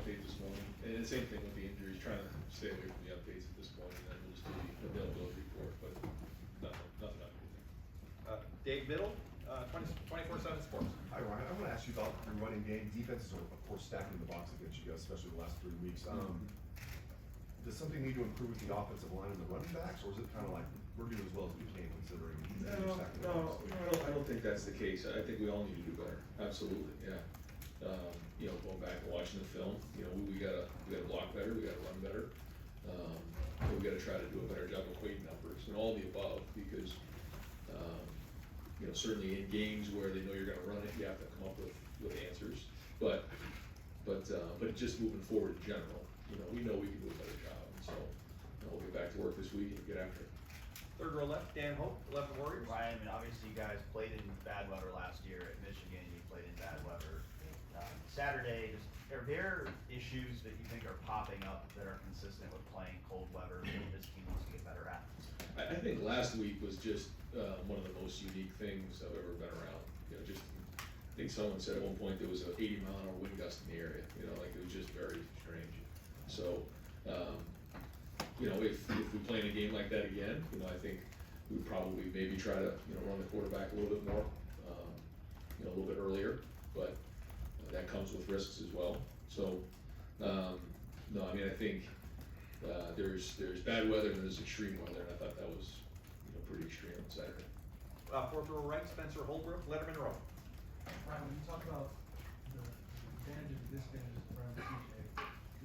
update this morning, and the same thing with the injuries, trying to stay away from the updates at this point, and then we'll just do the availability report, but nothing up. Dave Biddle, 24/7 Sports. Hi Ryan, I want to ask you about your running game. Defenses are of course stacking the box against you guys, especially the last 3 weeks. Does something need to improve with the offensive line and the running backs, or is it kind of like we're doing as well as we can considering you're stacking the box? No, I don't think that's the case. I think we all need to do better. Absolutely, yeah. Going back and watching the film, we gotta block better, we gotta run better. We gotta try to do a better job of equating numbers and all the above, because certainly in games where they know you're gonna run it, you have to come up with answers. But just moving forward in general, we know we can do a better job, and so we'll get back to work this week and get after it. Third row left, Dan Hope, 11 Warriors. Ryan, I mean, obviously you guys played in bad weather last year at Michigan. You played in bad weather Saturday. Are there issues that you think are popping up that are consistent with playing cold weather that this team wants to get better at? I think last week was just one of the most unique things I've ever been around. I think someone said at one point there was an 80-mile-an-hour wind gust in the area. Like it was just very strange. So, if we play in a game like that again, I think we'd probably maybe try to run the quarterback a little bit more, a little bit earlier, but that comes with risks as well. So, no, I mean, I think there's bad weather and there's extreme weather, and I thought that was pretty extreme on Saturday. Fourth row right, Spencer Holbrook, Letterman Row. Ryan, when you talk about the advantages and disadvantages around CJ,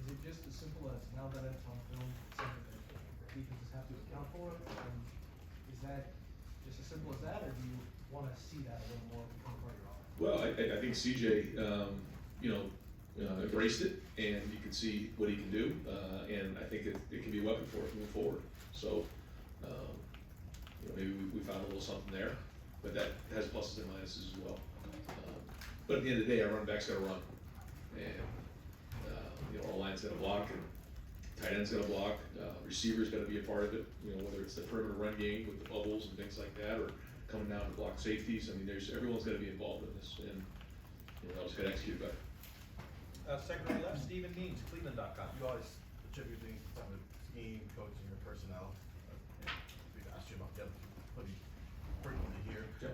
is it just as simple as now that it's on film, it's something that defenses have to account for? And is that just as simple as that, or do you want to see that a little more become part of your offense? Well, I think CJ, embraced it, and you can see what he can do, and I think it can be a weapon for us moving forward. So, maybe we found a little something there, but that has pluses and minuses as well. But at the end of the day, our running back's got to run, and our line's got to block, and tight end's got to block. Receiver's got to be a part of it. Whether it's the perimeter run game with the bubbles and things like that, or coming down to block safeties. I mean, everyone's got to be involved in this, and just got to execute better. Second row left, Stephen Means, Cleveland.com. You always attribute things to the scheme, coaching, or personnel. We've asked you about the other people pretty frequently here. Okay.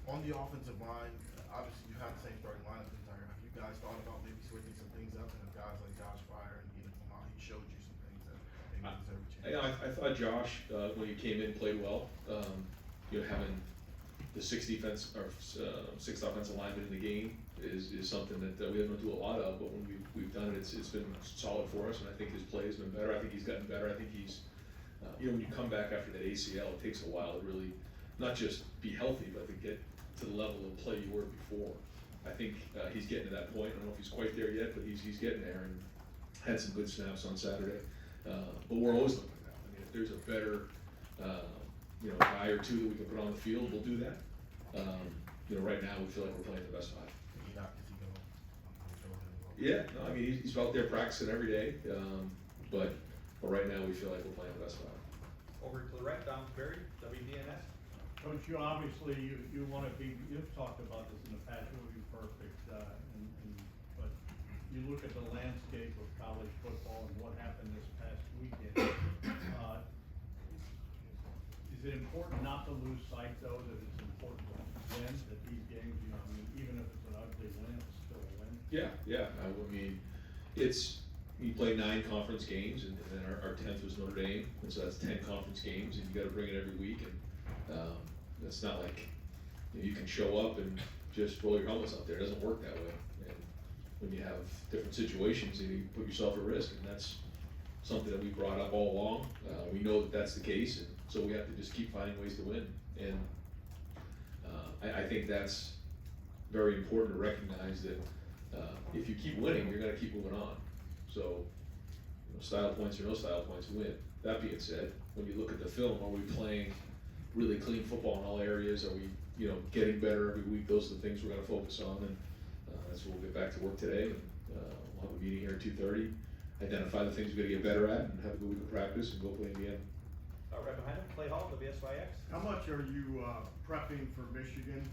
On the offensive line, obviously you have the same starting lineup this entire. Have you guys thought about maybe switching some things up, and if guys like Josh Pryor and Ian Clement, he showed you some things that maybe deserve a chance? I thought Josh, when he came in, played well. Having the sixth offensive lineman in the game is something that we haven't do a lot of, but when we've done it, it's been solid for us, and I think his play has been better. I think he's gotten better. I think he's, when you come back after that ACL, it takes a while to really not just be healthy, but to get to the level of play you were before. I think he's getting to that point. I don't know if he's quite there yet, but he's getting there, and had some good snaps on Saturday. But we're always looking at that. I mean, if there's a better guy or two that we can put on the field, we'll do that. Right now we feel like we're playing the best five. Yeah, no, I mean, he's out there practicing every day, but right now we feel like we're playing the best five. Over to the right, Don Berry, WDNS. Coach, you obviously, you want to be, you've talked about this in the past, it would be perfect, but you look at the landscape of college football and what happened this past weekend. Is it important not to lose sight, though, that it's important to win, that these games, even if it's an ugly win, it's still a win? Yeah. I mean, we play 9 conference games, and then our 10th was Notre Dame, and so that's 10 conference games, and you got to bring it every week. And it's not like you can show up and just roll your helmets out there. It doesn't work that way. And when you have different situations, you put yourself at risk, and that's something that we brought up all along. We know that that's the case, and so we have to just keep finding ways to win. And I think that's very important to recognize that if you keep winning, you're going to keep moving on. So, style points or no style points win. That being said, when you look at the film, are we playing really clean football in all areas? Are we, getting better every week? Those are the things we're going to focus on, and that's what we'll get back to work today. And we'll have a meeting here at 2:30. Identify the things we got to get better at, and have a good week of practice, and go play in the end. Right behind him, Clay Hall, WSYX. How much are you prepping for Michigan?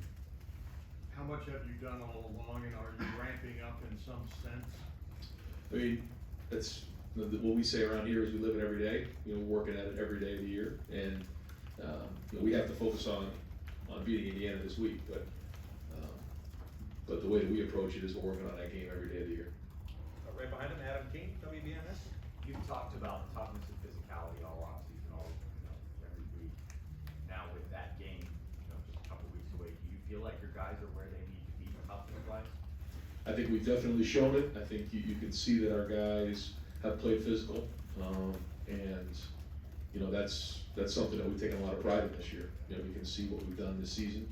How much have you done all along, and are you ramping up in some sense? I mean, that's, what we say around here is we live it every day, you know, working at it every day of the year, and, you know, we have to focus on beating Indiana this week, but the way that we approach it is we're working on that game every day of the year. Right behind him, Adam King, WBNS. You've talked about toughness and physicality all offseason, every week. Now with that game, just a couple weeks away, do you feel like your guys are where they need to be toughness-wise? I think we've definitely shown it. I think you can see that our guys have played physical, and, you know, that's something that we've taken a lot of pride in this year. You know, we can see what we've done this season.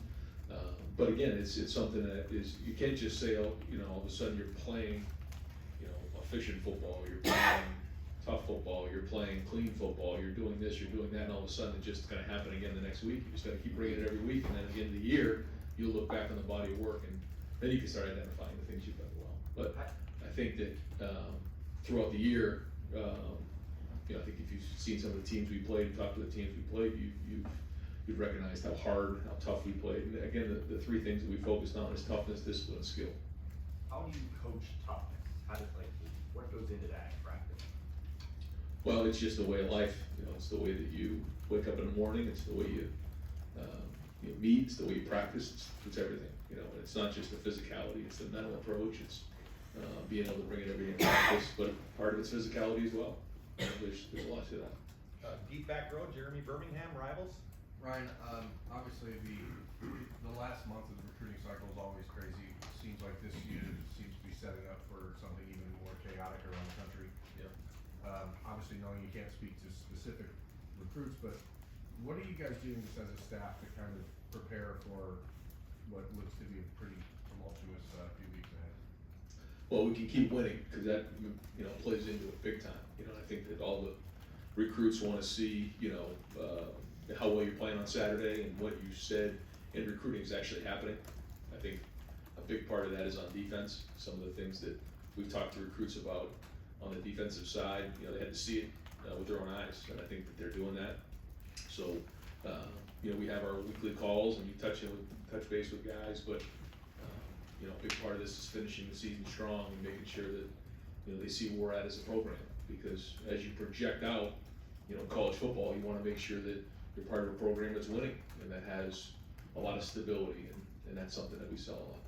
But again, it's something that is, you can't just say, oh, you know, all of a sudden you're playing, you know, efficient football, you're playing tough football, you're playing clean football, you're doing this, you're doing that, and all of a sudden it's just gonna happen again the next week. You just gotta keep bringing it every week, and then at the end of the year, you'll look back on the body of work, and then you can start identifying the things you've done well. But I think that, throughout the year, you know, I think if you've seen some of the teams we played, and talked to the teams we played, you've recognized how hard, how tough we played. And again, the three things that we focused on is toughness, discipline, and skill. How do you coach toughness? What goes into that in practice? Well, it's just a way of life, you know, it's the way that you wake up in the morning, it's the way you meet, it's the way you practice, it's everything, you know, and it's not just the physicality, it's the mental approach, it's being able to bring it every day in practice, but part of it's physicality as well. There's a lot to that. Deep back row, Jeremy Birmingham, Rivals. Ryan, obviously the last month of the recruiting cycle is always crazy. It seems like this year seems to be setting up for something even more chaotic around the country. Yeah. Obviously knowing you can't speak to specific recruits, but what are you guys doing just as a staff to kind of prepare for what looks to be a pretty tumultuous few weeks ahead? Well, we can keep winning, because that, you know, plays into it big time. You know, I think that all the recruits wanna see, you know, how well you're playing on Saturday and what you said in recruiting is actually happening. I think a big part of that is on defense. Some of the things that we've talked to recruits about on the defensive side, you know, they had to see it with their own eyes, and I think that they're doing that. So, you know, we have our weekly calls and we touch base with guys, but, you know, a big part of this is finishing the season strong and making sure that, you know, they see where we're at as a program. Because as you project out, you know, college football, you wanna make sure that you're part of a program that's winning and that has a lot of stability, and that's something that we sell a lot.